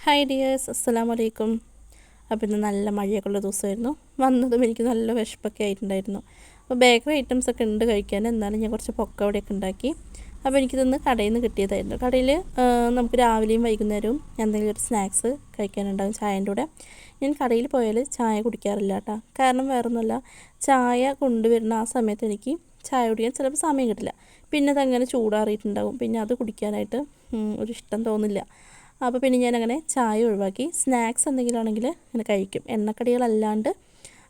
Hi dears, അസ്സലാമു അലൈക്കും. അപ്പോൾ ഇന്ന് നല്ല മഴയൊക്കെ ഉള്ള ദിവസമായിരുന്നു. വന്നതും എനിക്ക് നല്ല വിശപ്പൊക്കെ ആയിട്ടുണ്ടായിരുന്നു. അപ്പോൾ ബേക്കറി ഐറ്റംസൊക്കെ ഉണ്ട് കഴിക്കാൻ. എന്നാലും ഞാൻ കുറച്ച് പൊക്കവടയൊക്കെ ഉണ്ടാക്കി. അപ്പോൾ എനിക്കിതൊന്ന് കടയിൽ നിന്ന് കിട്ടിയതായിരുന്നു. കടയിൽ നമുക്ക് രാവിലെയും വൈകുന്നേരവും എന്തെങ്കിലും ഒരു സ്നാക്സ് കഴിക്കാനുണ്ടാകും ചായൻ്റെ കൂടെ. ഞാൻ കടയിൽ പോയാൽ ചായ കുടിക്കാറില്ല കേട്ടോ. കാരണം വേറൊന്നുമല്ല, ചായ കൊണ്ടുവരുന്ന ആ സമയത്ത് എനിക്ക് ചായ കുടിക്കാൻ ചിലപ്പോൾ സമയം കിട്ടില്ല. പിന്നെ അതങ്ങനെ ചൂടാറിയിട്ടുണ്ടാകും. പിന്നെ അത് കുടിക്കാനായിട്ട് ഒരു ഇഷ്ടം തോന്നില്ല. അപ്പോൾ പിന്നെ ഞാനങ്ങനെ ചായ ഒഴിവാക്കി സ്നാക്സ് എന്തെങ്കിലും ആണെങ്കിൽ അങ്ങനെ കഴിക്കും. എണ്ണക്കടികളല്ലാണ്ട്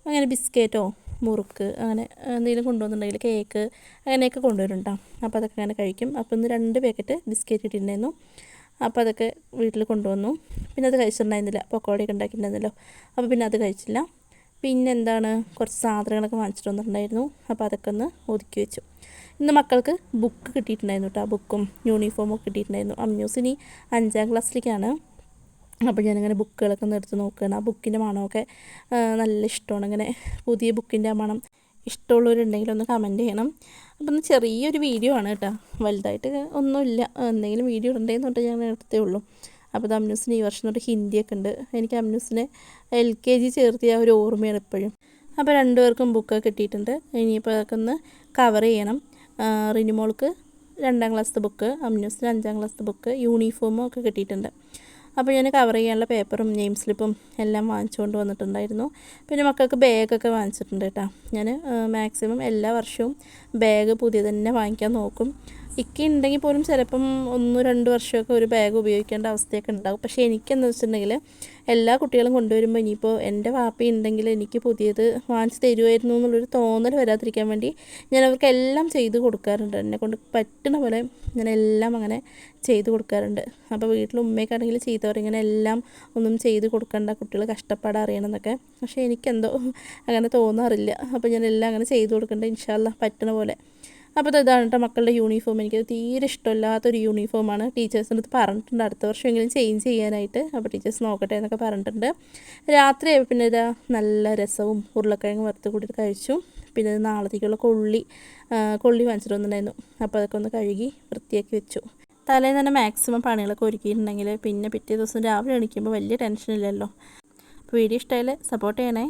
അങ്ങനെ ബിസ്ക്കറ്റോ മുറുക്ക് അങ്ങനെ എന്തെങ്കിലും കൊണ്ടുവന്നിട്ടുണ്ടെങ്കിൽ കേക്ക് അങ്ങനെയൊക്കെ കൊണ്ടുവരും കേട്ടോ. അപ്പോൾ അതൊക്കെ അങ്ങനെ കഴിക്കും. അപ്പോൾ ഇന്ന് 2 പാക്കറ്റ് ബിസ്ക്കറ്റ് ഇട്ടിട്ടുണ്ടായിരുന്നു. അപ്പോൾ അതൊക്കെ വീട്ടിൽ കൊണ്ടുവന്നു. പിന്നെ അത് കഴിച്ചിട്ടുണ്ടായിരുന്നില്ല, പക്കോടയൊക്കെ ഉണ്ടാക്കിയിട്ടുണ്ടായിരുന്നല്ലോ. അപ്പോൾ പിന്നെ അത് കഴിച്ചില്ല. പിന്നെ എന്താണ്, കുറച്ച് സാധനങ്ങളൊക്കെ വാങ്ങിച്ചിട്ട് വന്നിട്ടുണ്ടായിരുന്നു. അപ്പോൾ അതൊക്കെ ഒന്ന് ഒതുക്കി വെച്ചു. ഇന്ന് മക്കൾക്ക് ബുക്ക് കിട്ടിയിട്ടുണ്ടായിരുന്നു കേട്ടോ. ബുക്കും യൂണിഫോമൊക്കെ കിട്ടിയിട്ടുണ്ടായിരുന്നു. അമ്യൂസിനി 5ാം ക്ലാസ്സിലേക്കാണ്. അപ്പോൾ ഞാനിങ്ങനെ ബുക്കുകളൊക്കെ ഒന്ന് എടുത്ത് നോക്കുകയാണ്. ആ ബുക്കിൻ്റെ മണമൊക്കെ നല്ല ഇഷ്ടമാണ്. ഇങ്ങനെ പുതിയ ബുക്കിൻ്റെ ആ മണം ഇഷ്ടമുള്ളവരുണ്ടെങ്കിൽ ഒന്ന് കമൻറ്റ് ചെയ്യണം. അപ്പം ഒന്ന് ചെറിയൊരു വീഡിയോ ആണ് കേട്ടോ, വലുതായിട്ട് ഒന്നുമില്ല. എന്തെങ്കിലും വീഡിയോ ഇടണ്ടേന്ന് തൊട്ട് ഞാൻ എടുത്തേ ഉള്ളൂ. അപ്പോൾ ഇത് അമ്യൂസിന് ഈ വർഷം തൊട്ട് ഹിന്ദിയൊക്കെ ഉണ്ട്. എനിക്ക് അമ്യൂസിനെ LKG ചേർത്തിയ ഒരു ഓർമ്മയാണ് എപ്പോഴും. അപ്പോൾ 2 പേർക്കും ബുക്കൊക്കെ കിട്ടിയിട്ടുണ്ട്. ഇനിയിപ്പോൾ അതൊക്കെ ഒന്ന് കവർ ചെയ്യണം. റിനിമോൾക്ക് 2ാം ക്ലാസ്സിലത്തെ ബുക്ക്, അമ്യൂസിന് 5ാം ക്ലാസ്സിലത്തെ ബുക്ക്, യൂണിഫോമും ഒക്കെ കിട്ടിയിട്ടുണ്ട്. അപ്പോൾ ഞാൻ കവർ ചെയ്യാനുള്ള പേപ്പറും നെയിം സ്ലിപ്പും എല്ലാം വാങ്ങിച്ചുകൊണ്ട് വന്നിട്ടുണ്ടായിരുന്നു. പിന്നെ മക്കൾക്ക് ബാഗൊക്കെ വാങ്ങിച്ചിട്ടുണ്ട് കേട്ടോ. ഞാൻ മാക്സിമം എല്ലാ വർഷവും ബാഗ് പുതിയ തന്നെ വാങ്ങിക്കാൻ നോക്കും. ഉണ്ടെങ്കിൽ പോലും ചിലപ്പം 1-2 വർഷമൊക്കെ ഒരു ബാഗ് ഉപയോഗിക്കേണ്ട അവസ്ഥയൊക്കെ ഉണ്ടാകും. പക്ഷേ എനിക്കെന്ന് വെച്ചിട്ടുണ്ടെങ്കിൽ എല്ലാ കുട്ടികളും കൊണ്ടുവരുമ്പോൾ ഇനിയിപ്പോൾ എൻ്റെ വാപ്പി ഉണ്ടെങ്കിൽ എനിക്ക് പുതിയത് വാങ്ങിച്ച് തരുമായിരുന്നു എന്നുള്ളൊരു തോന്നൽ വരാതിരിക്കാൻ വേണ്ടി ഞാൻ അവർക്കെല്ലാം ചെയ്ത് കൊടുക്കാറുണ്ട്. എന്നെക്കൊണ്ട് പറ്റുന്ന പോലെ ഞാൻ എല്ലാം അങ്ങനെ ചെയ്ത് കൊടുക്കാറുണ്ട്. അപ്പോൾ വീട്ടിൽ ഉമ്മയൊക്കെയാണെങ്കിൽ ചീത്ത പറയും, ഇങ്ങനെ എല്ലാം ഒന്നും ചെയ്ത് കൊടുക്കേണ്ട, കുട്ടികൾ കഷ്ടപ്പാട് അറിയണമെന്നൊക്കെ. പക്ഷേ എനിക്കെന്തോ അങ്ങനെ തോന്നാറില്ല. അപ്പോൾ ഞാൻ എല്ലാം അങ്ങനെ ചെയ്ത് കൊടുക്കേണ്ടത് ഇൻഷാ അല്ലാഹ് പറ്റുന്ന പോലെ. അപ്പോൾ ഇതാണ് കേട്ടോ മക്കളുടെ യൂണിഫോം. എനിക്കത് തീരെ ഇഷ്ടമില്ലാത്തൊരു യൂണിഫോമാണ്. ടീച്ചേഴ്സിൻ്റെ അടുത്ത് പറഞ്ഞിട്ടുണ്ട് അടുത്ത വർഷമെങ്കിലും ചേഞ്ച് ചെയ്യാനായിട്ട്. അപ്പോൾ ടീച്ചേഴ്സ് നോക്കട്ടെ എന്നൊക്കെ പറഞ്ഞിട്ടുണ്ട്. രാത്രി പിന്നെ ഇതാ നല്ല രസവും ഉരുളക്കിഴങ്ങ് വറുത്ത് കൂടി കഴിച്ചു. പിന്നെ നാളത്തേക്കുള്ള കൊള്ളി വാങ്ങിച്ചിട്ട് വന്നിട്ടുണ്ടായിരുന്നു. അപ്പോൾ അതൊക്കെ ഒന്ന് കഴുകി വൃത്തിയാക്കി വെച്ചു. തലേന്ന് തന്നെ മാക്സിമം പണികളൊക്കെ ഒരുക്കിയിട്ടുണ്ടെങ്കിൽ പിന്നെ പിറ്റേ ദിവസം രാവിലെ എണീക്കുമ്പോൾ വലിയ ടെൻഷനില്ലല്ലോ. അപ്പോൾ വീഡിയോ ഇഷ്ടമായാൽ സപ്പോർട്ട് ചെയ്യണേ.